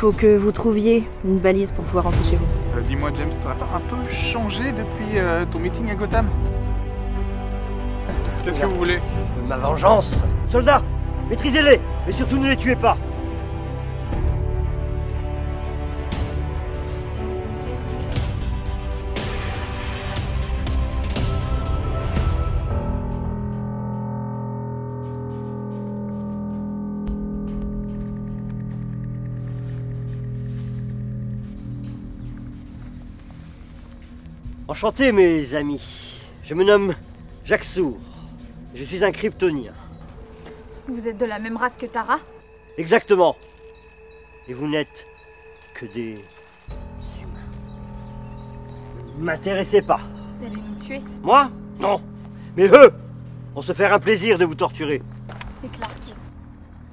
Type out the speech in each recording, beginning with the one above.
faut que vous trouviez une balise pour pouvoir rentrer chez vous. Dis-moi James, t'aurais pas un peu changé depuis ton meeting à Gotham? Qu'est-ce que vous voulez? Ma vengeance. Soldats, maîtrisez-les, mais surtout ne les tuez pas. Enchanté, mes amis. Je me nomme Jacques Sourd. Je suis un kryptonien. Vous êtes de la même race que Tara? Exactement. Et vous n'êtes que des humains. Ne m'intéressez pas. Vous allez nous tuer? Moi? Non. Mais eux, vont se faire un plaisir de vous torturer. Et Clark?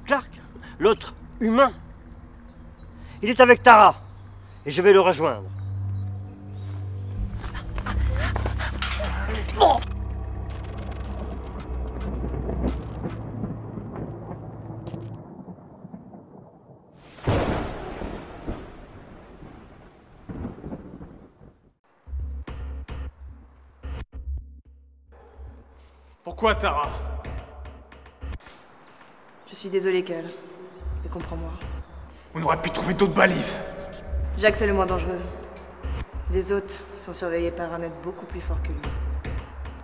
Clark, l'autre humain. Il est avec Tara. Et je vais le rejoindre. Pourquoi Tara? Je suis désolée, Cal. Mais comprends-moi. On aurait pu trouver d'autres balises. Jacques, c'est le moins dangereux. Les autres sont surveillés par un être beaucoup plus fort que lui.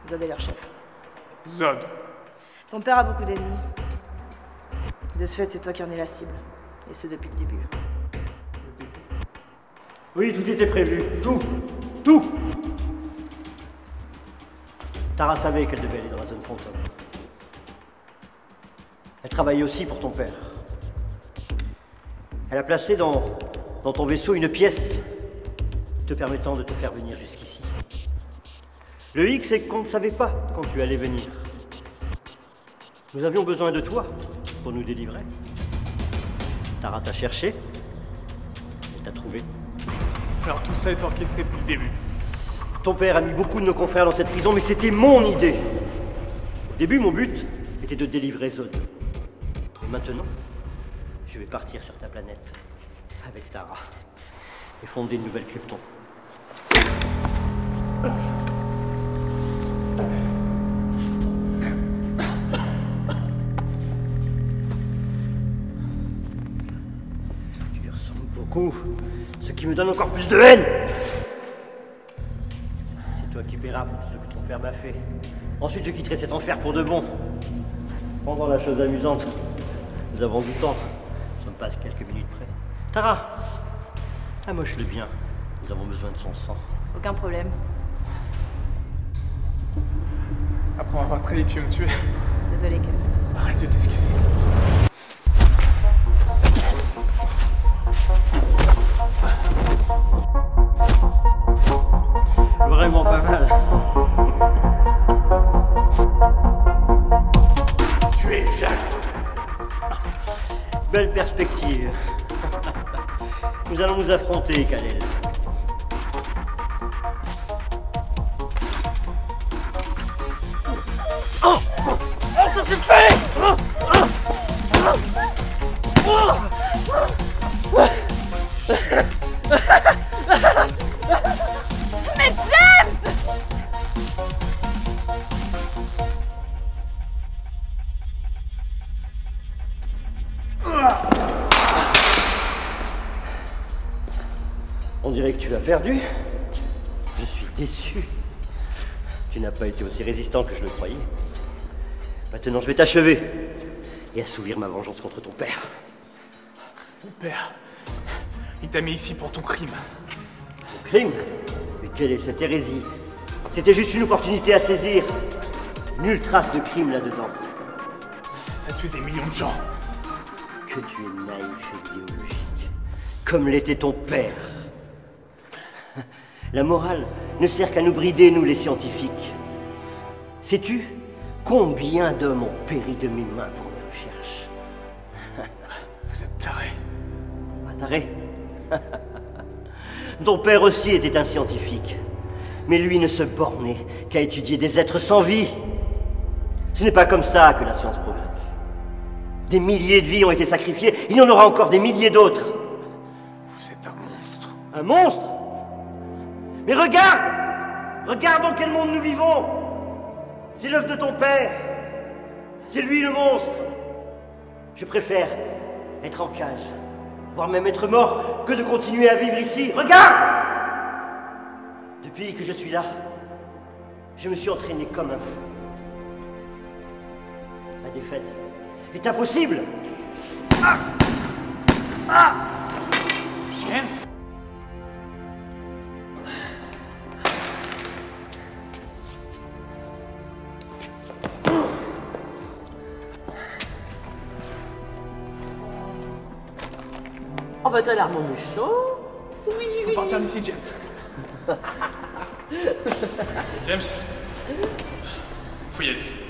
Zod est leur chef. Zod. Ton père a beaucoup d'ennemis. De ce fait, c'est toi qui en es la cible. Et ce depuis le début. Oui, tout était prévu. Tout. Tout. Tara savait qu'elle devait aller dans la zone fantôme. Elle travaillait aussi pour ton père. Elle a placé dans ton vaisseau une pièce te permettant de te faire venir jusqu'ici. Le hic, c'est qu'on ne savait pas quand tu allais venir. Nous avions besoin de toi pour nous délivrer. Tara t'a cherché, elle t'a trouvé. Alors tout ça est orchestré depuis le début. Ton père a mis beaucoup de nos confrères dans cette prison, mais c'était mon idée. Au début, mon but était de délivrer Zod. Et maintenant, je vais partir sur ta planète avec Tara et fonder une nouvelle Krypton. Tu lui ressembles beaucoup, ce qui me donne encore plus de haine. C'est toi qui paieras pour tout ce que ton père m'a fait. Ensuite, je quitterai cet enfer pour de bon. Pendant la chose amusante, nous avons du temps. Nous sommes pas à quelques minutes près. Tara, amoche-le bien. Nous avons besoin de son sang. Aucun problème. Après avoir trahi, tu veux me tuer. Désolée, Cal. Arrête de t'excuser. Vraiment pas mal. Tu es Jax. Belle perspective. Nous allons nous affronter, Kal-El. Oh, ça s'est fait. Mais James! On dirait que tu as perdu. Je suis déçu. Tu n'as pas été aussi résistant que je le croyais. Maintenant, je vais t'achever et assouvir ma vengeance contre ton père. Ton père, il t'a mis ici pour ton crime. Ton crime? Mais quelle est cette hérésie? C'était juste une opportunité à saisir. Nulle trace de crime là-dedans. T'as tué des millions de gens. Que tu es naïf et idéologique, comme l'était ton père. La morale ne sert qu'à nous brider, nous les scientifiques. Sais-tu combien d'hommes ont péri de mes mains pour mes recherches? Vous êtes tarés. Pas taré. Ton père aussi était un scientifique. Mais lui ne se bornait qu'à étudier des êtres sans vie. Ce n'est pas comme ça que la science progresse. Des milliers de vies ont été sacrifiées, il y en aura encore des milliers d'autres. Un monstre? Mais regarde! Regarde dans quel monde nous vivons! C'est l'œuvre de ton père! C'est lui le monstre! Je préfère être en cage, voire même être mort, que de continuer à vivre ici. Regarde! Depuis que je suis là, je me suis entraîné comme un fou. La défaite est impossible! James? Oh bah t'as l'air mon méchant. Oui, Faut oui. partir d'ici, James. James, faut y aller.